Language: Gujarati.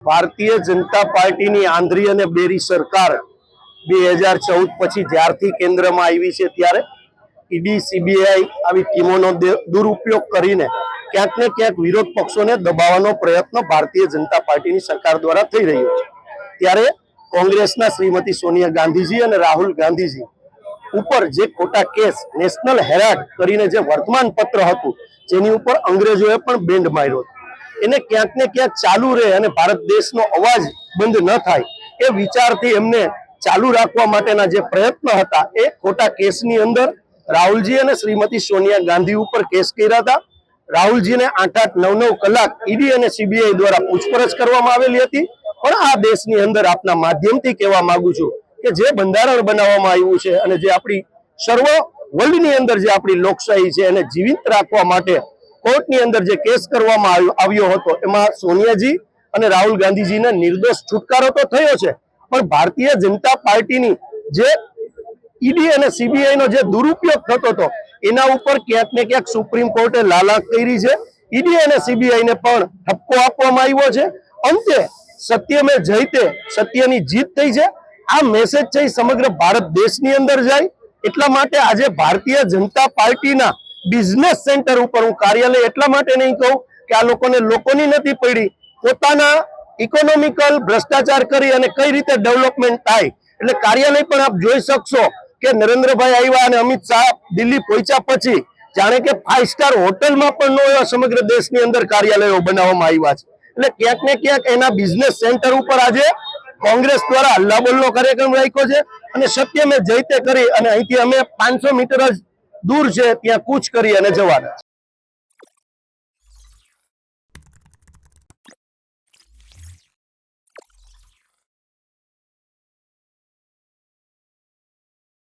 ભારતીય જનતા પાર્ટીની આંધ્રી અને બેરી સરકાર 2014 પછી જ્યારથી કેન્દ્રમાં આવી છે ત્યારે ઈડી સીબીઆઈ આવી ટીમોનો દુરુપયોગ કરીને ક્યાંક ને ક્યાંક વિરોધ પક્ષોને દબાવવાનો પ્રયત્ન ભારતીય જનતા પાર્ટીની સરકાર દ્વારા થઈ રહ્યો છે। ત્યારે કોંગ્રેસના શ્રીમતી સોનિયા ગાંધીજી અને રાહુલ ગાંધીજી ઉપર જે ખોટા કેસ નેશનલ હેરાલ્ડ કરીને જે વર્તમાન પત્ર હતું જેની ઉપર અંગ્રેજોએ પણ બેન્ડ માર્યો એને ક્યાંક ને ક્યાંક ચાલુ રહે અને ભારત દેશનો અવાજ બંધ ન થાય એ વિચારથી એમને ચાલુ રાખવા માટેના જે પ્રયત્ન હતા એ ખોટા કેસની અંદર રાહુલજી અને શ્રીમતી સોનિયા ગાંધી ઉપર કેસ કર્યા હતા। રાહુલજીને 8-8, 9-9 કલાક ઈડી અને સીબીઆઈ દ્વારા પૂછપરછ કરવામાં આવેલી હતી। પણ આ દેશની અંદર આપના માધ્યમથી કહેવા માંગુ છું કે જે બંધારણ બનાવવામાં આવ્યું છે અને જે આપણી સર્વ વર્લ્ડની અંદર જે આપણી લોકશાહી છે એને જીવિત રાખવા માટે કોર્ટની અંદર જે કેસ કરવામાં આવ્યો હતો એમાં સોનિયાજી અને રાહુલ ગાંધીજીને નિર્દોષ છુટકારો તો થયો છે, પણ ભારતીય જનતા પાર્ટીની જે ઈડી અને સીબીઆઈ નો જે દુરુપયોગ થતો હતો એના ઉપર ક્યાંક ને ક્યાંક સુપ્રીમ કોર્ટે લાલાક કરી છે। ઈડી અને સીબીઆઈ ને પણ ઠપકો આપવામાં આવ્યો છે। અંતે સત્ય મેં જયતે, સત્યની જીત થઈ છે। આ મેસેજ છે સમગ્ર ભારત દેશની અંદર જાય એટલા માટે આજે ભારતીય જનતા પાર્ટીના બિઝનેસ સેન્ટર ઉપર હું કાર્યાલય એટલા માટે નહીં કહું કે આ લોકોની નથી પડી, પોતાના ઇકોનોમિકલ ભ્રષ્ટાચાર કરી અને કઈ રીતે ડેવલપમેન્ટ થાય એટલે કાર્યાલય પણ આપ જોઈ શકશો કે નરેન્દ્રભાઈ આવ્યા અને અમિત શાહ દિલ્હી પહોંચ્યા પછી જાણે કે 5 સ્ટાર હોટલમાં પણ ન એવા સમગ્ર દેશની અંદર કાર્યાલયો બનાવવામાં આવ્યા છે। એટલે ક્યાંક ને ક્યાંક એના બિઝનેસ સેન્ટર ઉપર આજે કોંગ્રેસ દ્વારા હલ્લાબોલનો કાર્યક્રમ રાખ્યો છે અને સત્ય મેં જયતે કરી અને અહીંથી અમે 500 મીટર જ દૂર છે ત્યાં કૂચ કરી અને જવાના છે।